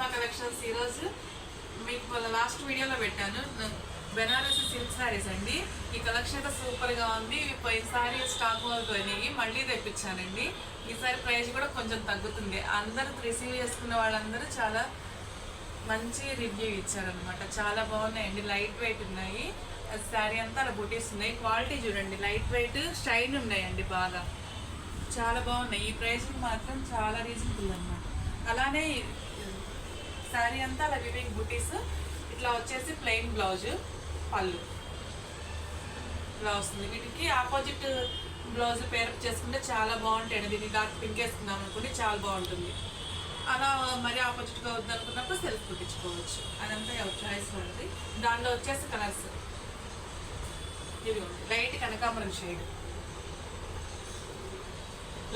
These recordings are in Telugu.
మా కలెక్షన్స్ ఈరోజు మీకు లాస్ట్ వీడియోలో పెట్టాను. బెనారసి సిల్క్ సారీస్ అండి. ఈ కలెక్షన్ అయితే సూపర్గా ఉంది. పోయినసారి స్టాక్ అయిపోయినాయి, మళ్ళీ తెప్పించానండి. ఈసారి ప్రైస్ కూడా కొంచెం తగ్గుతుంది. అందరూ రిసీవ్ చేసుకున్న వాళ్ళందరూ చాలా మంచి రివ్యూ ఇచ్చారనమాట. చాలా బాగున్నాయండి, లైట్ వెయిట్ ఉన్నాయి. శారీ అంతా అలా బుటీస్ ఉన్నాయి. క్వాలిటీ చూడండి, లైట్ వెయిట్ షైన్ ఉన్నాయండి, బాగా చాలా బాగున్నాయి. ఈ ప్రైస్ మాత్రం చాలా రీజనబుల్ అనమాట. అలానే శారీ అంతా అలా వివింగ్ బుటీస్, ఇట్లా వచ్చేసి ప్లెయిన్ బ్లౌజ్, పళ్ళు ఇలా వస్తుంది. వీటికి ఆపోజిట్ బ్లౌజ్ పేరప్ చేసుకుంటే చాలా బాగుంటాయండి. దీనికి డార్క్ పింక్ వేసుకుందాం అనుకుంటే చాలా బాగుంటుంది. అలా మరి ఆపోజిట్గా వద్దనుకున్నప్పుడు సెల్ఫ్ కుట్టించుకోవచ్చు. అదంతా ఎవరి చాయిస్ ఉంటుంది. దాంట్లో వచ్చేసి కలర్స్ ఇది ఉంది. లైట్ కనకాంబరం shade,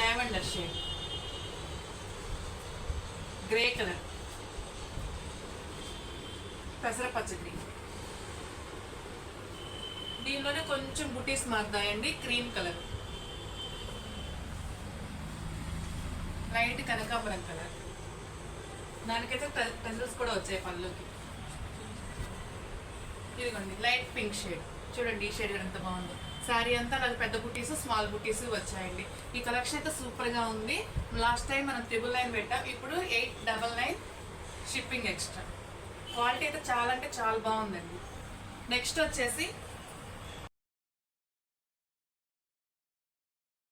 lavender shade, grey colour, పెసరపచ్చ గ్రీన్. దీనిలోనే కొంచెం బుటీస్ మారుతాయండి. క్రీమ్ కలర్, లైట్ కనకాంబరం కలర్, దానికైతే పెన్సిల్స్ కూడా వచ్చాయి పళ్ళుకి. ఇదిగోండి లైట్ పింక్ షేడ్, చూడండి ఈ షేడ్ ఎంత బాగుందో. శారీ అంతా నాకు పెద్ద బుటీస్, స్మాల్ బుటీస్ వచ్చాయండి. ఈ కలెక్షన్ అయితే సూపర్గా ఉంది. లాస్ట్ టైం మనం 999 పెట్టాం, ఇప్పుడు 899 షిప్పింగ్ ఎక్స్ట్రా. క్వాలిటీ అయితే చాలా అంటే చాలా బాగుందండి. నెక్స్ట్ వచ్చేసి